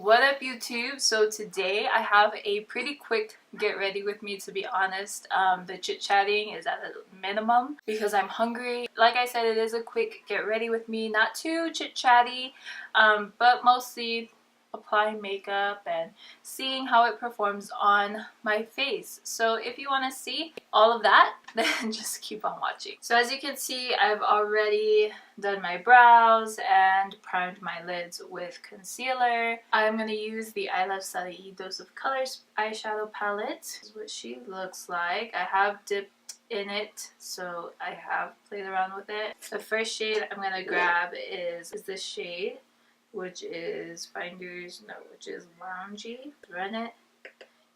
What up YouTube? So today I have a pretty quick get ready with me, to be honest. The chit-chatting is at a minimum because I'm hungry. Like I said, it is a quick get ready with me, not too chit-chatty, but mostly applying makeup and seeing how it performs on my face. So if you want to see all of that, then just keep on watching. So as you can see, I've already done my brows and primed my lids with concealer. I'm going to use the iluvsarahii Dose of Colors eyeshadow palette. This is what she looks like. I have dipped in it, so I have played around with it. The first shade I'm going to grab is this shade, which is which is Loungy. Run it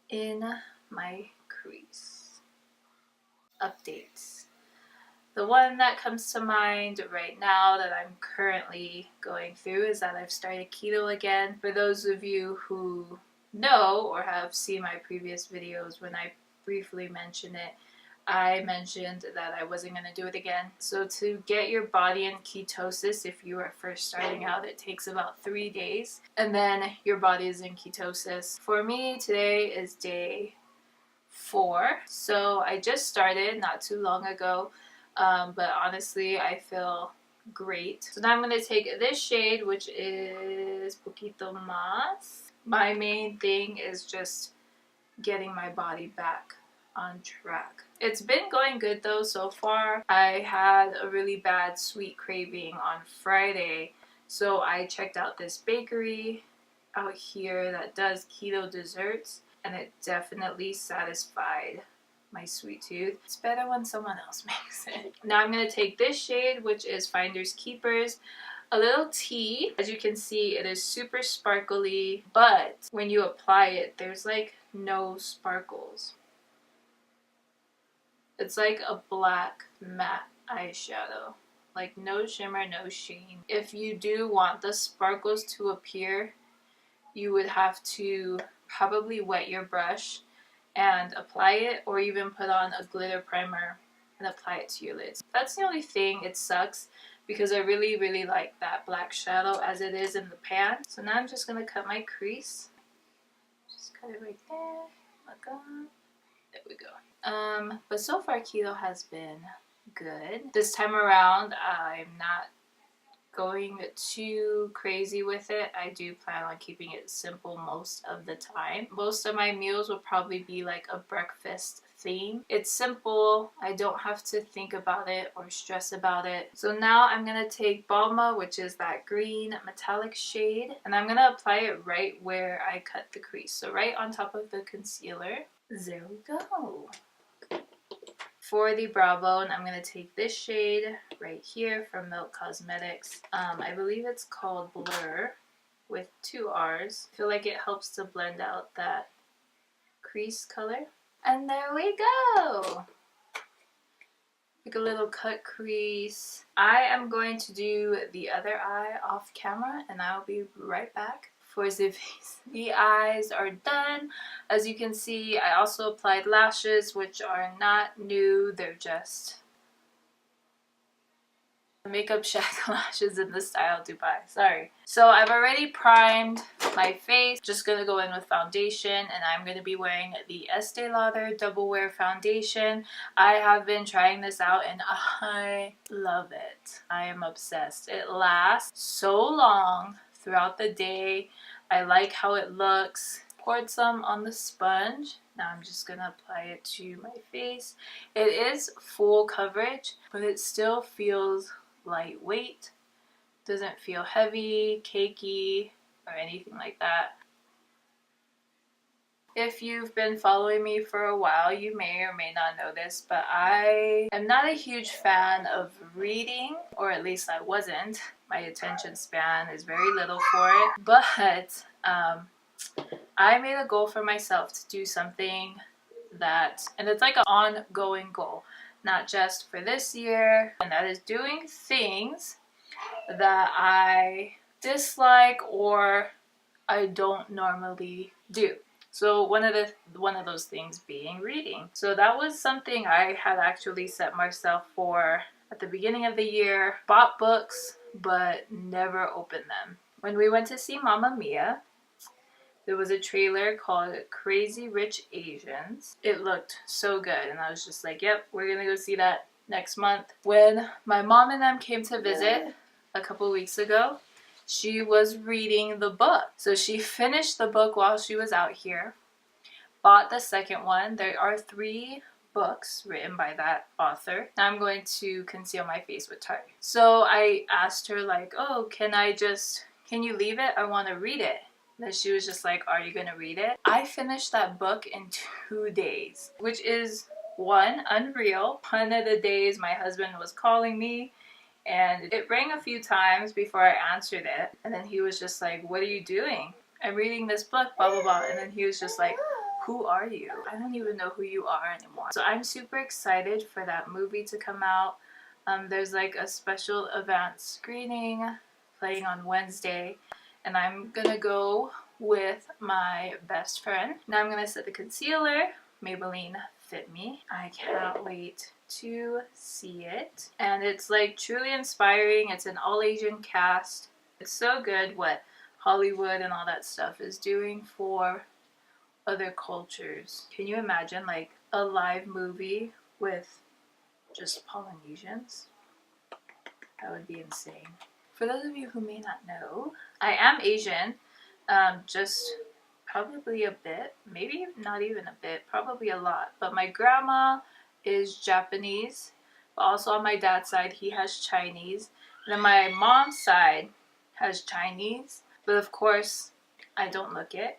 in my crease. Updates. The one that comes to mind right now that I'm currently going through is that I've started keto again. For those of you who know or have seen my previous videos, when I briefly mentioned it, I mentioned that I wasn't going to do it again. So to get your body in ketosis, if you are first starting out, it takes about 3 days. And then your body is in ketosis. For me, today is day 4. So I just started not too long ago. But honestly, I feel great. So now I'm going to take this shade, which is Poquito Mas. My main thing is just getting my body back on track. It's been going good though so far. I had a really bad sweet craving on Friday, so I checked out this bakery out here that does keto desserts, and it definitely satisfied my sweet tooth. It's better when someone else makes it. Now I'm going to take this shade, which is Finders Keepers, a little tea. As you can see, it is super sparkly, but when you apply it, there's like no sparkles. It's like a black matte eyeshadow. Like no shimmer, no sheen. If you do want the sparkles to appear, you would have to probably wet your brush and apply it, or even put on a glitter primer and apply it to your lids. That's the only thing. It sucks because I really like that black shadow as it is in the pan. So now I'm just going to cut my crease. Just cut it right there. Look up. There we go. But so far keto has been good. This time around, I'm not going too crazy with it. I do plan on keeping it simple most of the time. Most of my meals will probably be like a breakfast theme. It's simple. I don't have to think about it or stress about it. So now I'm gonna take Balma, which is that green metallic shade, and I'm gonna apply it right where I cut the crease. So right on top of the concealer. There we go. For the brow bone, I'm going to take this shade right here from Milk Cosmetics. I believe it's called Blur with 2 R's. I feel like it helps to blend out that crease color. And there we go! Like a little cut crease. I am going to do the other eye off camera, and I'll be right back for the face. The eyes are done. As you can see, I also applied lashes, which are not new. They're just Makeup Shack lashes in the style Dubai. Sorry. So I've already primed my face. Just gonna go in with foundation, and I'm gonna be wearing the Estee Lauder Double Wear Foundation. I have been trying this out and I love it. I am obsessed. It lasts so long throughout the day. I like how it looks. Poured some on the sponge. Now I'm just gonna apply it to my face. It is full coverage, but it still feels lightweight. Doesn't feel heavy, cakey, or anything like that. If you've been following me for a while, you may or may not know this, but I am not a huge fan of reading, or at least I wasn't. My attention span is very little for it, but I made a goal for myself to do something that, and it's like an ongoing goal, not just for this year, and that is doing things that I dislike or I don't normally do. So one of those things being reading. So that was something I had actually set myself for at the beginning of the year. Bought books, but never opened them. When we went to see Mamma Mia, There was a trailer called Crazy Rich Asians. It looked so good and I was just like, yep, we're gonna go see that next month. When my mom and them came to visit a couple weeks ago, she was reading the book. So she finished the book while she was out here, bought the second one. There are 3 books written by that author. Now I'm going to conceal my face with Tarte. So I asked her like, oh, can you leave it? I want to read it. Then she was just like, are you gonna read it? I finished that book in 2 days, which is one, unreal. One of the days my husband was calling me and it rang a few times before I answered it. And then he was just like, what are you doing? I'm reading this book, blah, blah, blah. And then he was just like, who are you? I don't even know who you are anymore. So I'm super excited for that movie to come out. There's like a special event screening playing on Wednesday. And I'm gonna go with my best friend. Now I'm gonna set the concealer, Maybelline Fit Me. I cannot wait to see it. And it's like truly inspiring. It's an all Asian cast. It's so good what Hollywood and all that stuff is doing for other cultures. Can you imagine like a live movie with just Polynesians? That would be insane. For those of you who may not know, I am Asian, just probably a bit, maybe not even a bit, probably a lot. But my grandma is Japanese, but also on my dad's side, he has Chinese. And then my mom's side has Chinese, but of course, I don't look it.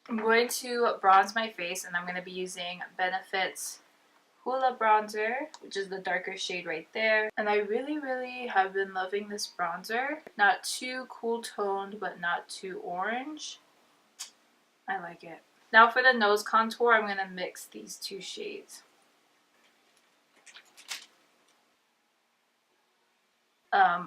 I'm going to bronze my face and I'm going to be using Benefit's Hoola bronzer, which is the darker shade right there. And I really have been loving this bronzer. Not too cool toned, but not too orange. I like it. Now for the nose contour, I'm going to mix these 2 shades.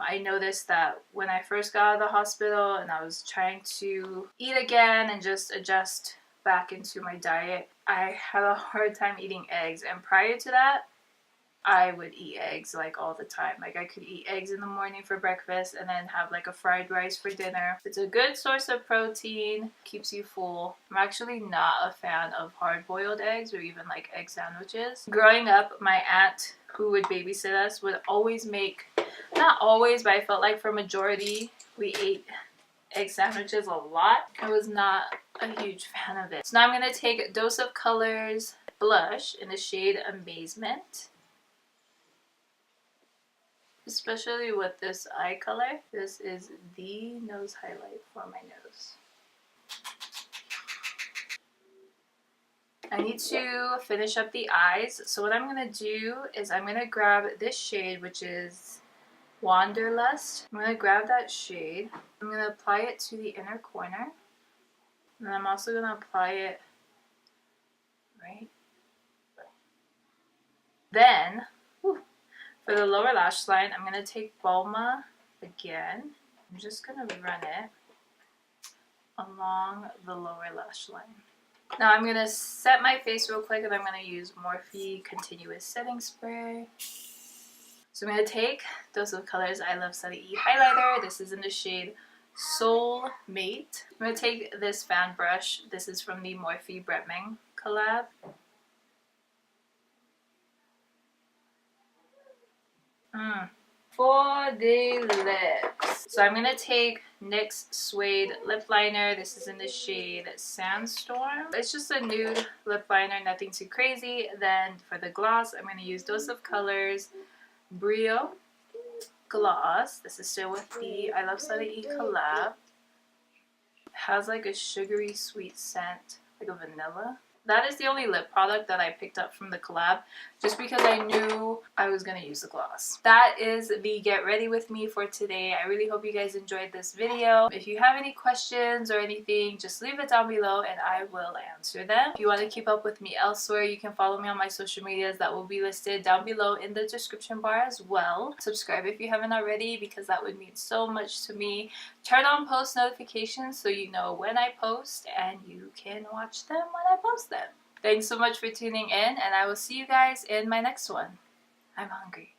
I noticed that when I first got out of the hospital and I was trying to eat again and just adjust back into my diet, I had a hard time eating eggs. And prior to that, I would eat eggs like all the time. Like I could eat eggs in the morning for breakfast and then have like a fried rice for dinner. It's a good source of protein, keeps you full. I'm actually not a fan of hard-boiled eggs or even like egg sandwiches. Growing up, my aunt who would babysit us would always make, not always, but I felt like for majority we ate egg sandwiches a lot. I was not a huge fan of it. So now I'm going to take Dose of Colors blush in the shade Amazement. Especially with this eye color. This is the nose highlight for my nose. I need to finish up the eyes. So what I'm going to do is I'm going to grab this shade, which is Wanderlust. I'm going to grab that shade. I'm going to apply it to the inner corner. And I'm also going to apply it right. Then, for the lower lash line, I'm going to take Balma again. I'm just going to run it along the lower lash line. Now I'm going to set my face real quick and I'm going to use Morphe Continuous Setting Spray. So I'm going to take Dose of Colors iluvsarahii highlighter. This is in the shade Soul Mate. I'm going to take this fan brush. This is from the Morphe Bryyykayyy collab. For the lips. So I'm going to take NYX Suede Lip Liner. This is in the shade Sandstorm. It's just a nude lip liner, nothing too crazy. Then for the gloss, I'm going to use Dose of Colors Bryyykayyy Gloss. This is still with the iluvsarahii collab. It has like a sugary sweet scent, like a vanilla. That is the only lip product that I picked up from the collab just because I knew I was going to use the gloss. That is the get ready with me for today. I really hope you guys enjoyed this video. If you have any questions or anything, just leave it down below and I will answer them. If you want to keep up with me elsewhere, you can follow me on my social medias that will be listed down below in the description bar as well. Subscribe if you haven't already because that would mean so much to me. Turn on post notifications so you know when I post and you can watch them when I post them. Thanks so much for tuning in and I will see you guys in my next one. I'm hungry.